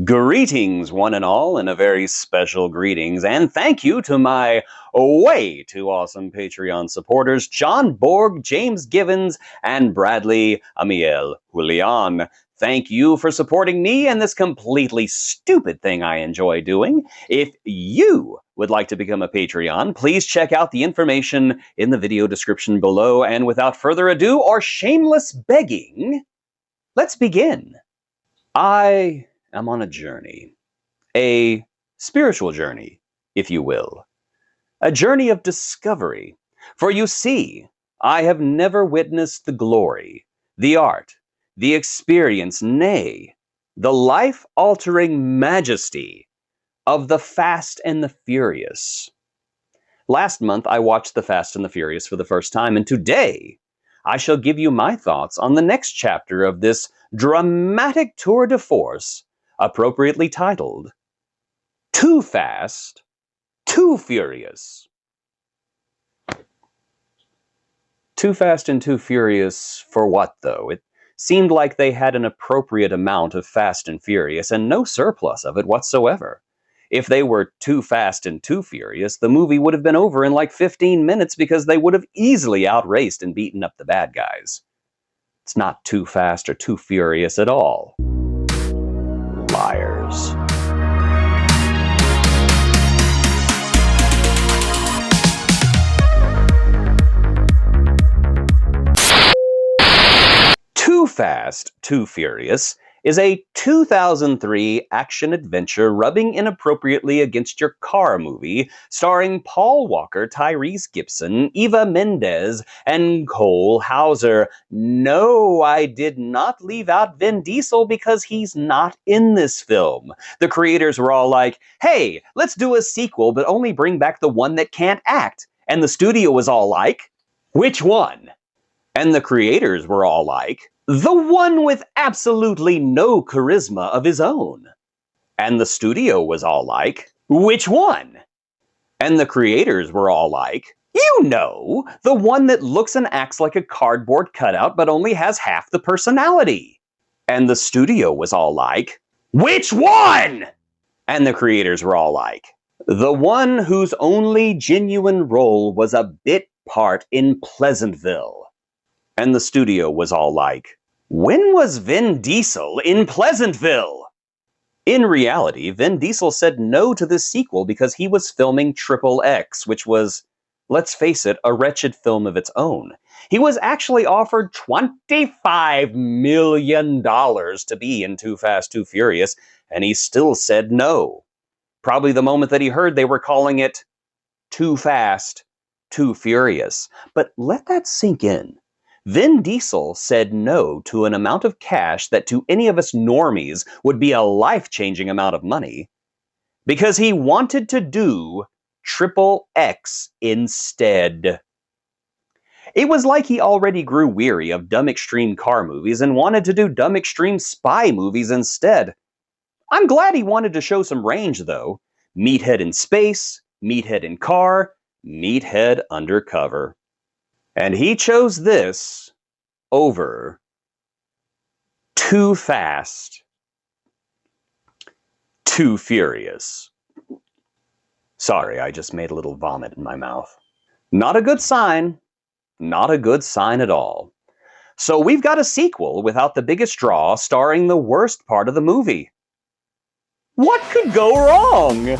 Greetings, one and all, and a very special greetings, and thank you to my way too awesome Patreon supporters, John Borg, James Givens, and Bradley Amiel Julian. Thank you for supporting me and this completely stupid thing I enjoy doing. If you would like to become a Patreon, please check out the information in the video description below, and without further ado or shameless begging, let's begin. I'm on a journey. A spiritual journey, if you will. A journey of discovery. For you see, I have never witnessed the glory, the art, the experience, nay, the life-altering majesty of the Fast and the Furious. Last month, I watched The Fast and the Furious for the first time, and today, I shall give you my thoughts on the next chapter of this dramatic tour de force, appropriately titled, Too Fast, Too Furious. Too Fast and Too Furious for what, though? It seemed like they had an appropriate amount of Fast and Furious and no surplus of it whatsoever. If they were Too Fast and Too Furious, the movie would have been over in like 15 minutes because they would have easily outraced and beaten up the bad guys. It's not Too Fast or Too Furious at all. Liars. Too Fast, Too Furious is a 2003 action-adventure rubbing inappropriately against your car movie starring Paul Walker, Tyrese Gibson, Eva Mendes, and Cole Hauser. No, I did not leave out Vin Diesel because he's not in this film. The creators were all like, hey, let's do a sequel but only bring back the one that can't act. And the studio was all like, which one? And the creators were all like, the one with absolutely no charisma of his own. And the studio was all like, which one? And the creators were all like, you know, the one that looks and acts like a cardboard cutout but only has half the personality. And the studio was all like, which one? And the creators were all like, the one whose only genuine role was a bit part in Pleasantville. And the studio was all like, when was Vin Diesel in Pleasantville? In reality, Vin Diesel said no to this sequel because he was filming Triple X, which was, let's face it, a wretched film of its own. He was actually offered $25 million to be in Too Fast, Too Furious, and he still said no. Probably the moment that he heard they were calling it Too Fast, Too Furious. But let that sink in. Vin Diesel said no to an amount of cash that to any of us normies would be a life-changing amount of money because he wanted to do Triple X instead. It was like he already grew weary of dumb extreme car movies and wanted to do dumb extreme spy movies instead. I'm glad he wanted to show some range, though. Meathead in space, Meathead in car, Meathead undercover. And he chose this over Too Fast, Too Furious. Sorry, I just made a little vomit in my mouth. Not a good sign. Not a good sign at all. So we've got a sequel without the biggest draw starring the worst part of the movie. What could go wrong?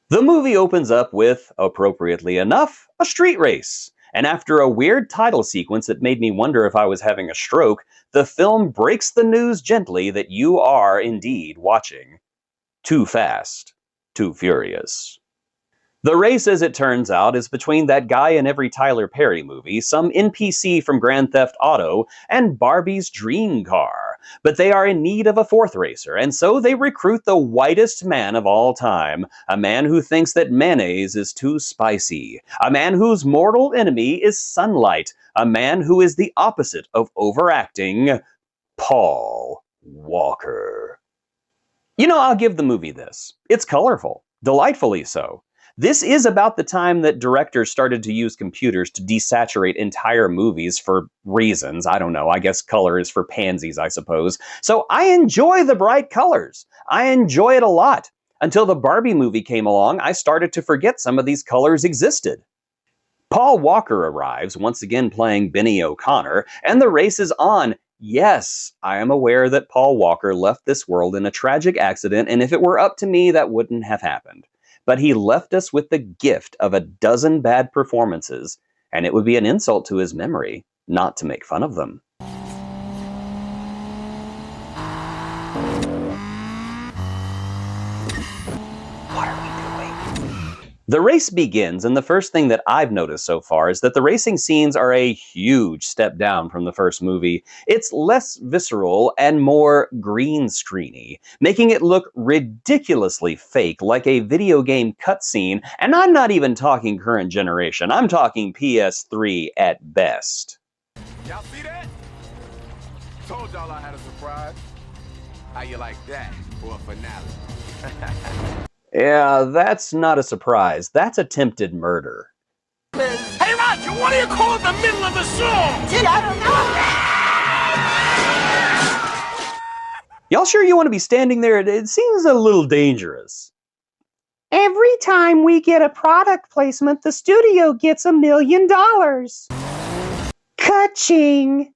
The movie opens up with, appropriately enough, a street race. And after a weird title sequence that made me wonder if I was having a stroke, the film breaks the news gently that you are indeed watching Too Fast, Too Furious. The race, as it turns out, is between that guy in every Tyler Perry movie, some NPC from Grand Theft Auto, and Barbie's dream car. But they are in need of a fourth racer, and so they recruit the whitest man of all time, a man who thinks that mayonnaise is too spicy, a man whose mortal enemy is sunlight, a man who is the opposite of overacting, Paul Walker. You know, I'll give the movie this. It's colorful, delightfully so. This is about the time that directors started to use computers to desaturate entire movies for reasons. I don't know. I guess color is for pansies, I suppose. So I enjoy the bright colors. I enjoy it a lot. Until the Barbie movie came along, I started to forget some of these colors existed. Paul Walker arrives, once again playing Benny O'Connor, and the race is on. Yes, I am aware that Paul Walker left this world in a tragic accident, and if it were up to me, that wouldn't have happened. But he left us with the gift of a dozen bad performances, and it would be an insult to his memory not to make fun of them. What are we doing? The race begins, and the first thing that I've noticed so far is that the racing scenes are a huge step down from the first movie. It's less visceral and more green screeny, making it look ridiculously fake, like a video game cutscene, and I'm not even talking current generation, I'm talking PS3 at best. Y'all see that? Told y'all I had a surprise. How you like that for a finale? Yeah, that's not a surprise. That's attempted murder. Hey, Roger, what do you call it the middle of the song? I don't know. Y'all sure you want to be standing there? It seems a little dangerous. Every time we get a product placement, the studio gets $1 million. Ka-ching!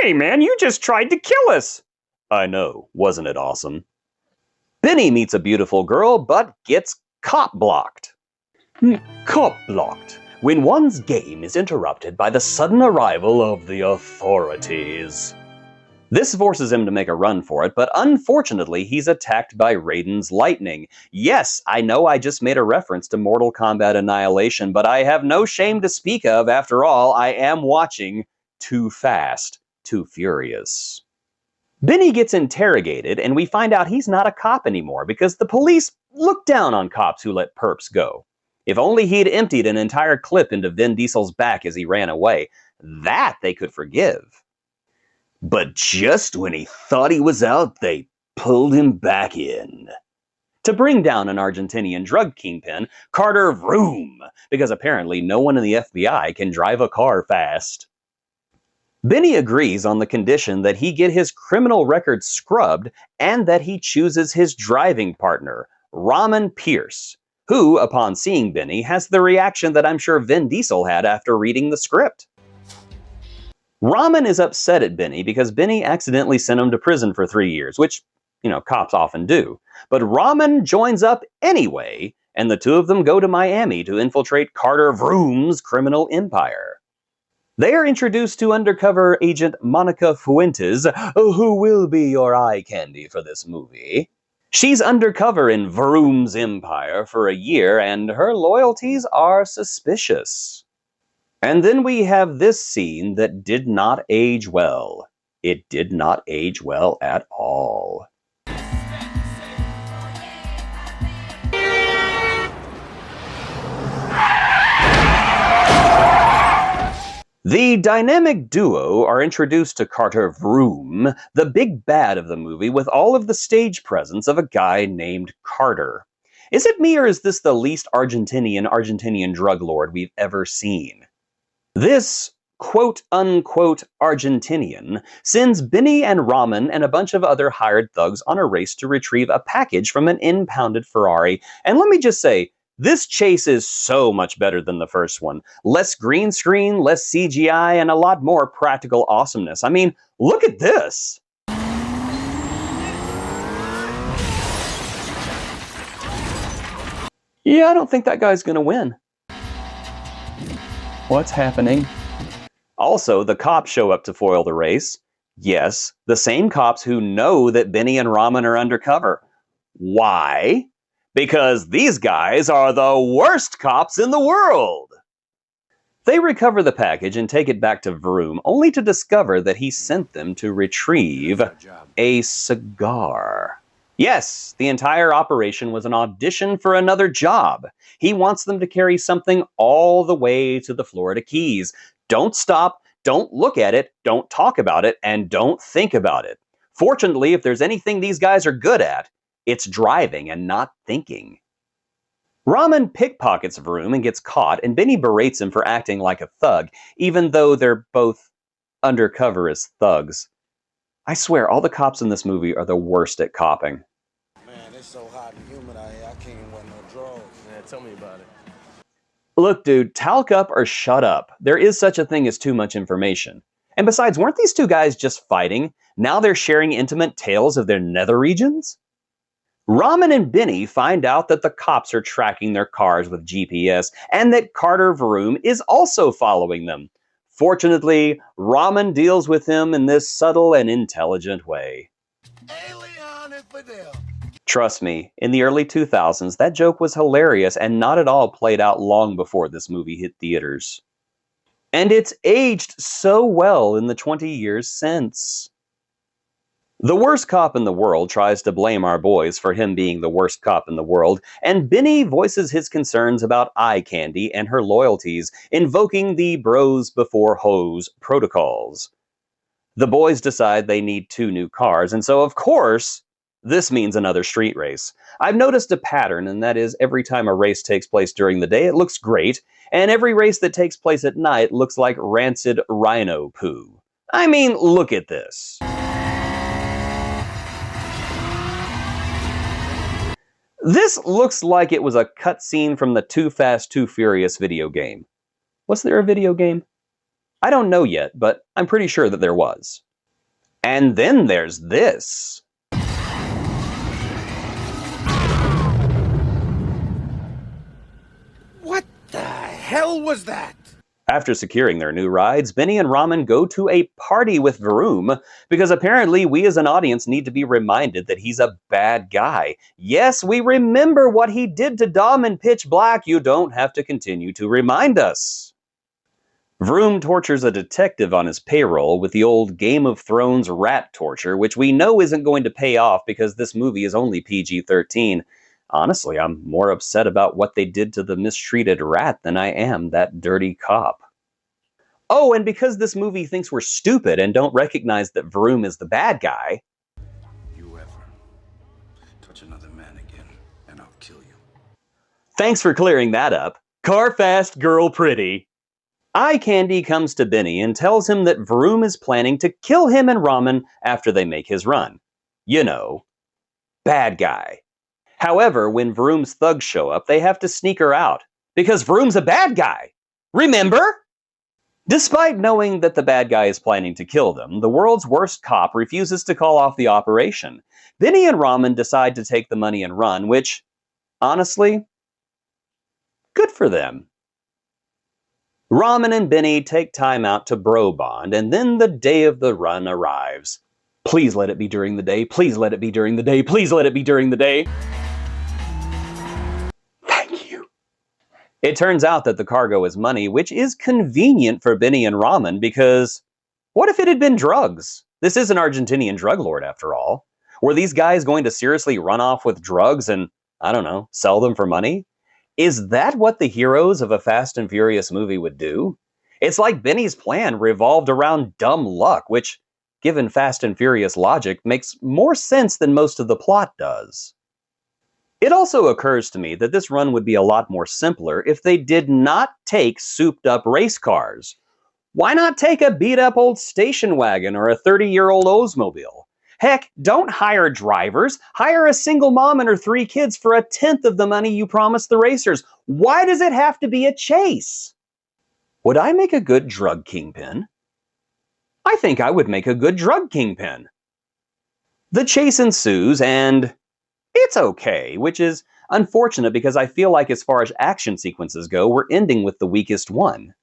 Hey man, you just tried to kill us! I know, wasn't it awesome? Benny meets a beautiful girl, but gets cop-blocked. Cop-blocked. When one's game is interrupted by the sudden arrival of the authorities. This forces him to make a run for it, but unfortunately he's attacked by Raiden's lightning. Yes, I know I just made a reference to Mortal Kombat Annihilation, but I have no shame to speak of. After all, I am watching Too Fast, Too Furious. Benny gets interrogated, and we find out he's not a cop anymore because the police look down on cops who let perps go. If only he'd emptied an entire clip into Vin Diesel's back as he ran away, that they could forgive. But just when he thought he was out, they pulled him back in. To bring down an Argentinian drug kingpin, Carter vroom, because apparently no one in the FBI can drive a car fast. Benny agrees on the condition that he get his criminal record scrubbed and that he chooses his driving partner, Ramen Pierce, who, upon seeing Benny, has the reaction that I'm sure Vin Diesel had after reading the script. Ramen is upset at Benny because Benny accidentally sent him to prison for 3 years, which, cops often do. But Ramen joins up anyway, and the two of them go to Miami to infiltrate Carter Vroom's criminal empire. They are introduced to undercover agent Monica Fuentes, who will be your eye candy for this movie. She's undercover in Vroom's empire for a year, and her loyalties are suspicious. And then we have this scene that did not age well. It did not age well at all. The dynamic duo are introduced to Carter Vroom, the big bad of the movie, with all of the stage presence of a guy named Carter. Is it me, or is this the least Argentinian drug lord we've ever seen? This quote-unquote Argentinian sends Benny and Ramen and a bunch of other hired thugs on a race to retrieve a package from an impounded Ferrari. And let me just say, this chase is so much better than the first one. Less green screen, less CGI, and a lot more practical awesomeness. I mean, look at this! Yeah, I don't think that guy's gonna win. What's happening? Also, the cops show up to foil the race. Yes, the same cops who know that Benny and Ramen are undercover. Why? Because these guys are the worst cops in the world! They recover the package and take it back to Vroom, only to discover that he sent them to retrieve a cigar. Yes, the entire operation was an audition for another job. He wants them to carry something all the way to the Florida Keys. Don't stop, don't look at it, don't talk about it, and don't think about it. Fortunately, if there's anything these guys are good at, it's driving and not thinking. Ramen pickpockets Vroom and gets caught, and Benny berates him for acting like a thug, even though they're both undercover as thugs. I swear, all the cops in this movie are the worst at copping. Man, it's so hot and humid out here, I can't even wear no drawers. Yeah, tell me about it. Look, dude, talc up or shut up. There is such a thing as too much information. And besides, weren't these two guys just fighting? Now they're sharing intimate tales of their nether regions? Ramen and Benny find out that the cops are tracking their cars with GPS and that Carter Vroom is also following them. Fortunately, Ramen deals with him in this subtle and intelligent way. Alien infidel. Trust me, in the early 2000s, that joke was hilarious and not at all played out long before this movie hit theaters. And it's aged so well in the 20 years since. The worst cop in the world tries to blame our boys for him being the worst cop in the world, and Benny voices his concerns about eye candy and her loyalties, invoking the bros before hoes protocols. The boys decide they need 2 new cars, and so of course, this means another street race. I've noticed a pattern, and that is every time a race takes place during the day, it looks great, and every race that takes place at night looks like rancid rhino poo. I mean, look at this. This looks like it was a cutscene from the Too Fast, Too Furious video game. Was there a video game? I don't know yet, but I'm pretty sure that there was. And then there's this. What the hell was that? After securing their new rides, Benny and Ramen go to a party with Vroom, because apparently we as an audience need to be reminded that he's a bad guy. Yes, we remember what he did to Dom in Pitch Black. You don't have to continue to remind us. Vroom tortures a detective on his payroll with the old Game of Thrones rat torture, which we know isn't going to pay off because this movie is only PG-13. Honestly, I'm more upset about what they did to the mistreated rat than I am that dirty cop. Oh, and because this movie thinks we're stupid and don't recognize that Vroom is the bad guy. You ever touch another man again, and I'll kill you. Thanks for clearing that up. Car fast, girl pretty. Eye Candy comes to Benny and tells him that Vroom is planning to kill him and Ramen after they make his run. You know, bad guy. However, when Vroom's thugs show up, they have to sneak her out, because Vroom's a bad guy. Remember? Despite knowing that the bad guy is planning to kill them, the world's worst cop refuses to call off the operation. Benny and Ramen decide to take the money and run, which, honestly, good for them. Ramen and Benny take time out to bro bond, and then the day of the run arrives. Please let it be during the day. Please let it be during the day. Please let it be during the day. Thank you. It turns out that the cargo is money, which is convenient for Benny and Ramen because what if it had been drugs? This is an Argentinian drug lord after all. Were these guys going to seriously run off with drugs and, I don't know, sell them for money? Is that what the heroes of a Fast and Furious movie would do? It's like Benny's plan revolved around dumb luck, which, given Fast and Furious logic, makes more sense than most of the plot does. It also occurs to me that this run would be a lot more simpler if they did not take souped-up race cars. Why not take a beat-up old station wagon or a 30-year-old Oldsmobile? Heck, don't hire drivers. Hire a single mom and her 3 kids for 1/10 of the money you promised the racers. Why does it have to be a chase? Would I make a good drug kingpin? I think I would make a good drug kingpin. The chase ensues, and it's okay, which is unfortunate because I feel like as far as action sequences go, we're ending with the weakest one.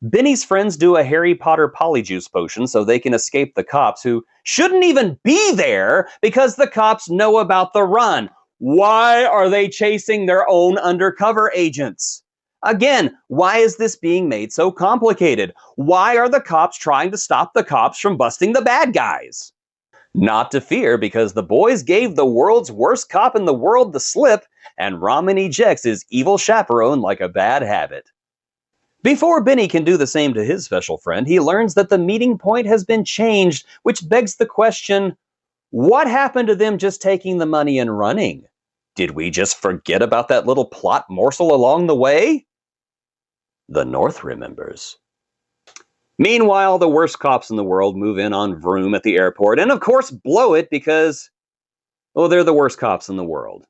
Benny's friends do a Harry Potter polyjuice potion so they can escape the cops who shouldn't even be there because the cops know about the run. Why are they chasing their own undercover agents? Again, why is this being made so complicated? Why are the cops trying to stop the cops from busting the bad guys? Not to fear, because the boys gave the world's worst cop in the world the slip, and Ramen ejects his evil chaperone like a bad habit. Before Benny can do the same to his special friend, he learns that the meeting point has been changed, which begs the question, what happened to them just taking the money and running? Did we just forget about that little plot morsel along the way? The North remembers. Meanwhile, the worst cops in the world move in on Vroom at the airport and, of course, blow it because, well, they're the worst cops in the world.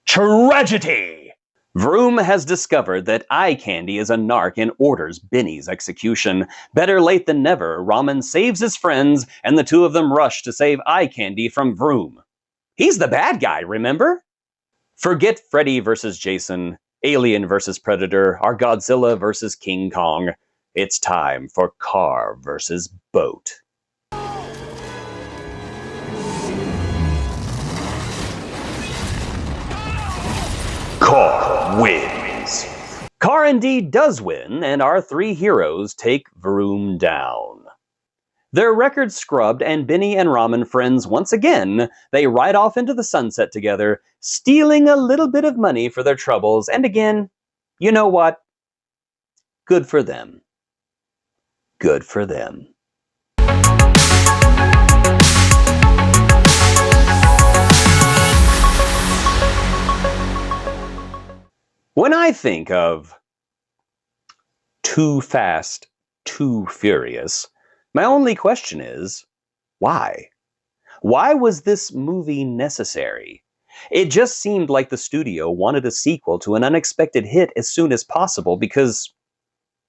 Tragedy! Vroom has discovered that eye candy is a narc and orders Benny's execution. Better late than never, Ramen saves his friends, and the two of them rush to save eye candy from Vroom. He's the bad guy, remember? Forget Freddy versus Jason, Alien versus Predator, or Godzilla versus King Kong. It's time for car versus boat. Car wins. Car indeed does win, and our three heroes take Vroom down. Their records scrubbed and Benny and Ramen friends once again, they ride off into the sunset together, stealing a little bit of money for their troubles, and again, you know what? Good for them. Good for them. When I think of Too Fast, Too Furious, my only question is, why? Why was this movie necessary? It just seemed like the studio wanted a sequel to an unexpected hit as soon as possible because,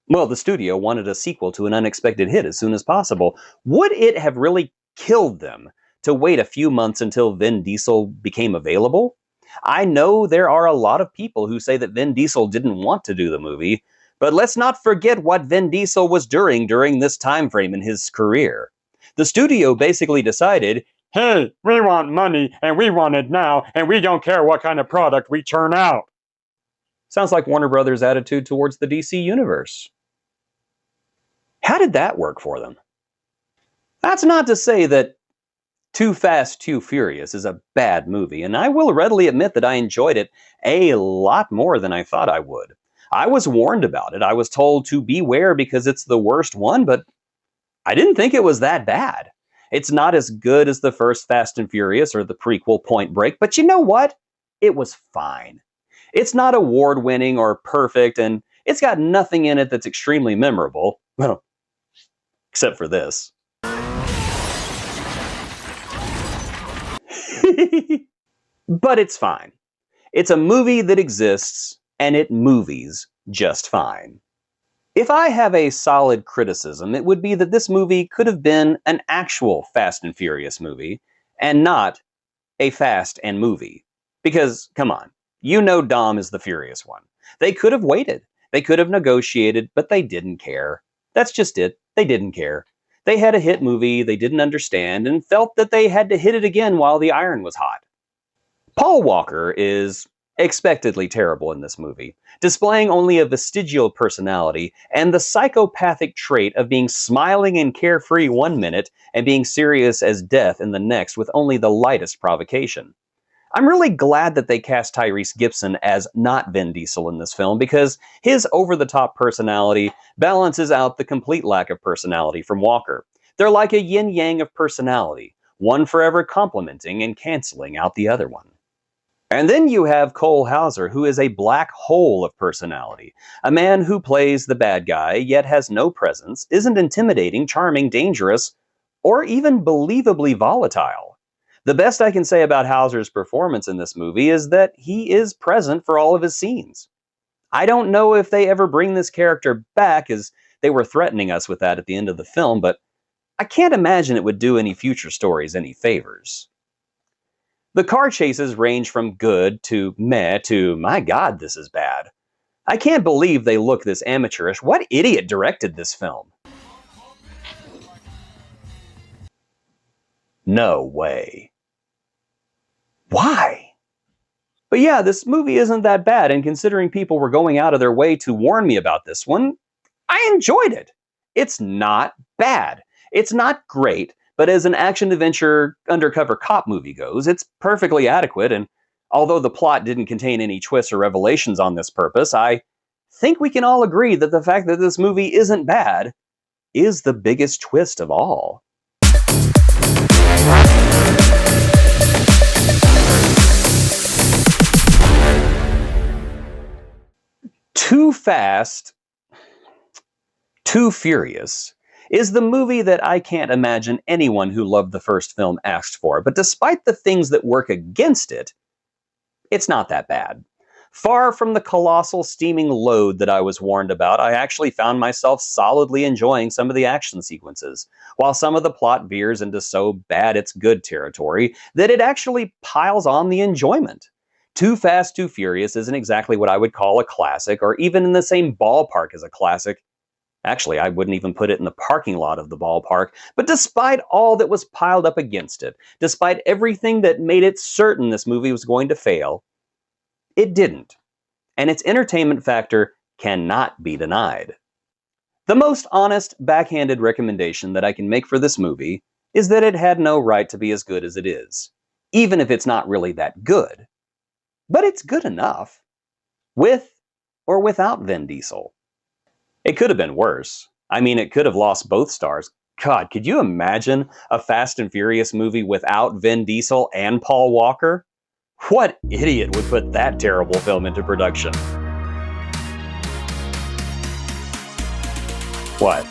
well, the studio wanted a sequel to an unexpected hit as soon as possible. Would it have really killed them to wait a few months until Vin Diesel became available? I know there are a lot of people who say that Vin Diesel didn't want to do the movie, but let's not forget what Vin Diesel was doing during this time frame in his career. The studio basically decided, hey, we want money, and we want it now, and we don't care what kind of product we turn out. Sounds like Warner Brothers' attitude towards the DC Universe. How did that work for them? That's not to say that Too Fast, Too Furious is a bad movie, and I will readily admit that I enjoyed it a lot more than I thought I would. I was warned about it. I was told to beware because it's the worst one, but I didn't think it was that bad. It's not as good as the first Fast and Furious or the prequel Point Break, but you know what? It was fine. It's not award-winning or perfect, and it's got nothing in it that's extremely memorable. Well, except for this. But it's fine. It's a movie that exists, and it movies just fine. If I have a solid criticism, it would be that this movie could have been an actual Fast and Furious movie, and not a Fast and movie. Because, come on, you know Dom is the Furious one. They could have waited. They could have negotiated, but they didn't care. That's just it. They didn't care. They had a hit movie they didn't understand and felt that they had to hit it again while the iron was hot. Paul Walker is expectedly terrible in this movie, displaying only a vestigial personality and the psychopathic trait of being smiling and carefree one minute and being serious as death in the next with only the lightest provocation. I'm really glad that they cast Tyrese Gibson as not Vin Diesel in this film because his over-the-top personality balances out the complete lack of personality from Walker. They're like a yin-yang of personality, one forever complementing and canceling out the other one. And then you have Cole Hauser, who is a black hole of personality. A man who plays the bad guy, yet has no presence, isn't intimidating, charming, dangerous, or even believably volatile. The best I can say about Hauser's performance in this movie is that he is present for all of his scenes. I don't know if they ever bring this character back, as they were threatening us with that at the end of the film, but I can't imagine it would do any future stories any favors. The car chases range from good to meh to, my god, this is bad. I can't believe they look this amateurish. What idiot directed this film? No way. Why? But yeah, this movie isn't that bad, and considering people were going out of their way to warn me about this one, I enjoyed it. It's not bad. It's not great, but as an action-adventure undercover cop movie goes, it's perfectly adequate, and although the plot didn't contain any twists or revelations on this purpose, I think we can all agree that the fact that this movie isn't bad is the biggest twist of all. Too Fast, Too Furious is the movie that I can't imagine anyone who loved the first film asked for, but despite the things that work against it, it's not that bad. Far from the colossal steaming load that I was warned about, I actually found myself solidly enjoying some of the action sequences, while some of the plot veers into so bad it's good territory that it actually piles on the enjoyment. Too Fast, Too Furious isn't exactly what I would call a classic, or even in the same ballpark as a classic. Actually, I wouldn't even put it in the parking lot of the ballpark. But despite all that was piled up against it, despite everything that made it certain this movie was going to fail, it didn't. And its entertainment factor cannot be denied. The most honest, backhanded recommendation that I can make for this movie is that it had no right to be as good as it is, even if it's not really that good. But it's good enough, with or without Vin Diesel. It could have been worse. I mean, it could have lost both stars. God, could you imagine a Fast and Furious movie without Vin Diesel and Paul Walker? What idiot would put that terrible film into production? What?